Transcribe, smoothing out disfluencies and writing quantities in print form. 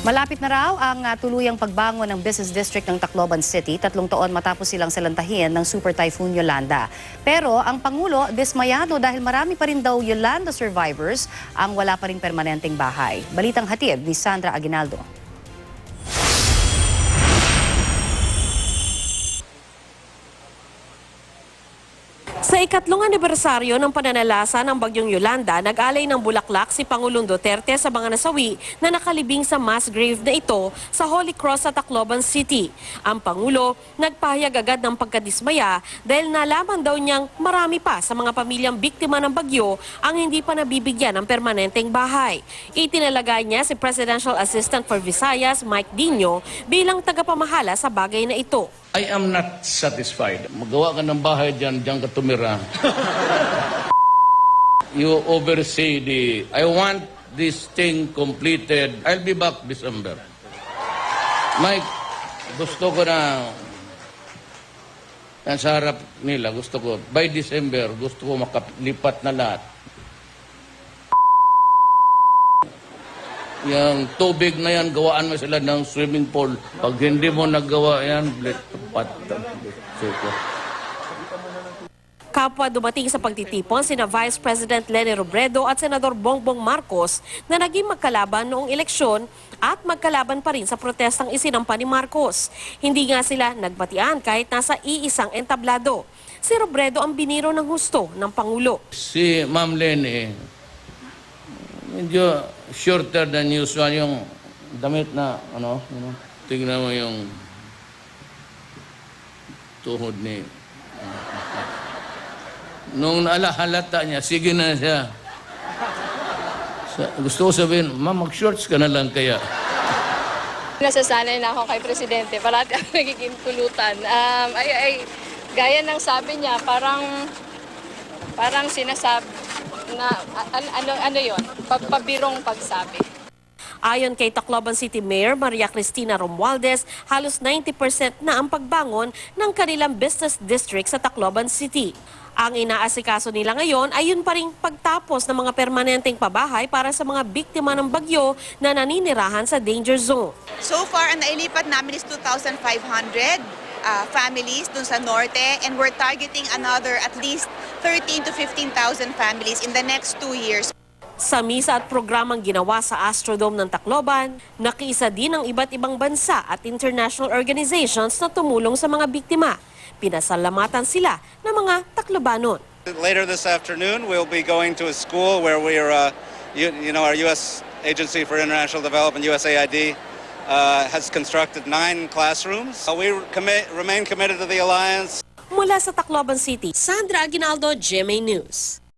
Malapit na raw ang tuluyang pagbangon ng business district ng Tacloban City, 3 taon matapos silang salantahin ng Super Typhoon Yolanda. Pero ang Pangulo dismayado dahil marami pa rin daw Yolanda survivors ang wala pa rin permanenteng bahay. Balitang hatid ni Sandra Aguinaldo. Sa ikatlong anibersaryo ng pananalasa ng Bagyong Yolanda, nag-alay ng bulaklak si Pangulong Duterte sa mga nasawi na nakalibing sa mass grave na ito sa Holy Cross sa Tacloban City. Ang Pangulo nagpahayag agad ng pagkadismaya dahil nalaman daw niyang marami pa sa mga pamilyang biktima ng bagyo ang hindi pa nabibigyan ng permanenteng bahay. Itinalagay niya si Presidential Assistant for Visayas, Mike Dino, bilang tagapamahala sa bagay na ito. I am not satisfied. Magawa ka ng bahay dyan ka tumira. You oversee I want this thing completed. I'll be back December. Mike, gusto ko na sa harap nila, gusto ko, by December, gusto ko makalipat na lahat. Yung tubig na yan, gawaan mo sila ng swimming pool. Pag hindi mo nagawa yan, Kapwa dumating sa pagtitipon sina Vice President Leni Robredo at Senador Bongbong Marcos na naging magkalaban noong eleksyon at magkalaban pa rin sa protestang isinampa ni Marcos. Hindi nga sila nagbatian kahit nasa iisang entablado. Si Robredo ang biniro ng husto ng Pangulo. Si Ma'am Leni, medyo shorter than usual yung damit na, tingnan mo yung tuhod ni... Nung halata niya, sige na siya. Gusto ko sabihin, Ma'am, mag-shorts ka na lang kaya. Nasasanay na ako kay Presidente, parati ako nagiging kulutan. Gaya ng sabi niya, parang sinasabi na, ano yun, pabirong pagsabi. Ayon kay Tacloban City Mayor Maria Cristina Romualdez, halos 90% na ang pagbangon ng kanilang business district sa Tacloban City. Ang inaasikaso nila ngayon ay yun pa ring pagtapos ng mga permanenteng pabahay para sa mga biktima ng bagyo na naninirahan sa danger zone. So far, ang nailipat namin is 2,500 families dun sa norte, and we're targeting another at least 13,000 to 15,000 families in the next 2 years. Sa misa at programang ginawa sa Astrodome ng Tacloban, nakiisa din ang iba't ibang bansa at international organizations na tumulong sa mga biktima. Pinasalamatan sila ng mga Taclobanon. Later this afternoon, we'll be going to a school where we are, our U.S. Agency for International Development, USAID, has constructed 9 classrooms. We remain committed to the alliance. Mula sa Tacloban City, Sandra Aguinaldo, GMA News.